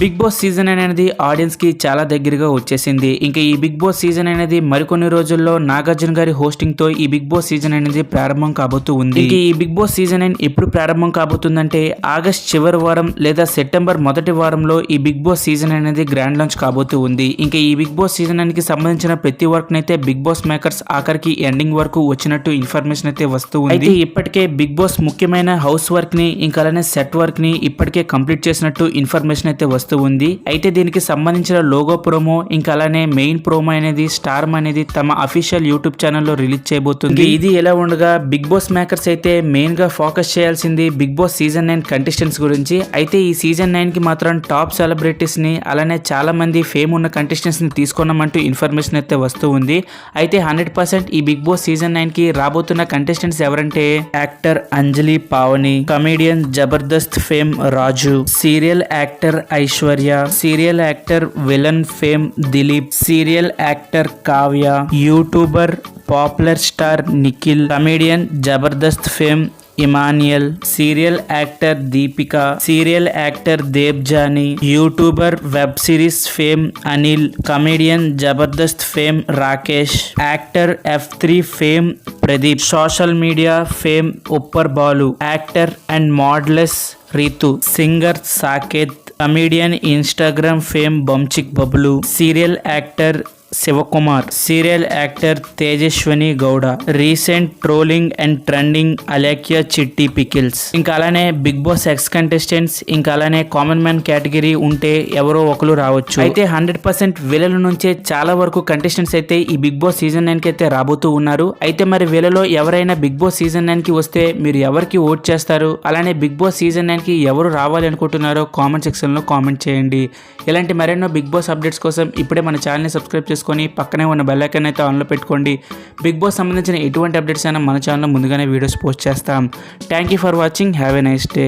Big boss season అనేది audience కి చాలా దగ్గరగా వచ్చేసింది. ఇంకా ఈ బిగ్ బాస్ సీజన్ అనేది మరికొన్ని రోజుల్లో నాగార్జున గారి హోస్టింగ్ తో ఈ బిగ్ బాస్ సీజన్ అనేది ప్రారంభం కాబోతూ ఉంది. ఇంకా ఈ బిగ్ బాస్ సీజన్ ఎప్పుడు ప్రారంభం కాబోతుందంటే ఆగస్ట్ చివరి వారం లేదా సెప్టెంబర్ మొదటి వారంలో ఈ బిగ్ బాస్ సీజన్ అనేది గ్రాండ్ లాంచ్ కాబోతూ ఉంది. ఇంకా ఈ బిగ్ బాస్ సీజన్ కి సంబంధించిన ప్రతి వర్క్ అయితే బిగ్ బాస్ మేకర్స్ ఆఖరికి ఎండింగ్ వరకు వచ్చినట్టు ఇన్ఫర్మేషన్ అయితే వస్తూ ఉంది. అయితే ఇప్పటికే బిగ్ బాస్ ముఖ్యమైన హౌస్ వర్క్ ని ఇంకా అలానే సెట్ వర్క్ ని ఇప్పటికే కంప్లీట్ చేసినట్టు ఇన్ఫర్మేషన్ అయితే వస్తూ ఉంది. అయితే దీనికి సంబంధించిన లోగో ప్రోమో ఇంకా అలానే మెయిన్ ప్రోమో అనేది స్టార్ అనేది తమ అఫీషియల్ యూట్యూబ్ ఛానల్లో రిలీజ్ చేయబోతుంది. ఇది ఎలా ఉండగా బిగ్ బాస్ మేకర్స్ అయితే మెయిన్ గా ఫోకస్ చేయాల్సింది బిగ్ బాస్ సీజన్ 9 కంటెస్టెంట్స్ గురించి. అయితే ఈ సీజన్ 9 కి మాత్రం టాప్ సెలబ్రిటీస్ ని అలానే చాలా మంది ఫేమ్ ఉన్న కంటెస్టెంట్స్ ని తీసుకున్నామంటూ ఇన్ఫర్మేషన్ అయితే వస్తూ ఉంది. అయితే 100% ఈ బిగ్ బాస్ సీజన్ 9 కి రాబోతున్న కంటెస్టెంట్స్ ఎవరంటే actor Anjali Pavani, comedian Jabardasth fame Raju, serial actor Aishwarya, serial actor villain fame Dileep, serial actor Kavya, YouTuber popular star Nikhil, comedian Jabardasth fame Emmanuel, serial actor Deepika, serial actor Debjani, YouTuber web series fame Anil, comedian Jabardasth fame Rakesh, actor F3 fame Pradeep, social media fame Uppal Balu, actor and మోడలెస్ Rithu, singer Saketh, comedian Instagram fame Bunchik Bablu, serial actor Shivakumar, serial actor Tejaswini Gowda, recent trolling and trending Alekhya Chitti pickles. ఇంకా అలానే big boss X contestants ఇంకా అలానే common man category ఉంటే ఎవరో ఒకరు రావచ్చు. అయితే 100% వీళ్ళ నుంచే చాలా వరకు కంటెస్టెంట్స్ అయితే ఈ బిగ్ బాస్ సీజన్ 9 కి అయితే రాబోతూ ఉన్నారు. అయితే మరి వీళ్ళలో ఎవరైనా బిగ్ బాస్ సీజన్ 9 కి వస్తే మీరు ఎవరికి ఓట్ చేస్తారు, అలానే బిగ్ బాస్ సీజన్ 9 కి ఎవరు రావాలి అనుకుంటున్నారో కామెంట్ సెక్షన్ లో కామెంట్ చేయండి. ఇలాంటి మరెన్నో బిగ్ బాస్ అప్డేట్స్ కోసం ఇప్పుడే మన ఛానల్ ని సబ్స్క్రైబ్ చేసుకొని పక్కనే ఉన్న బెల్ ఐకాన్ అయితే ఆన్లో పెట్టుకోండి. బిగ్ బాస్ సంబంధించిన ఎటువంటి అప్డేట్స్ అయినా మన ఛానల్లో ముందుగానే వీడియోస్ పోస్ట్ చేస్తాం. Thank you for watching. Have a nice day.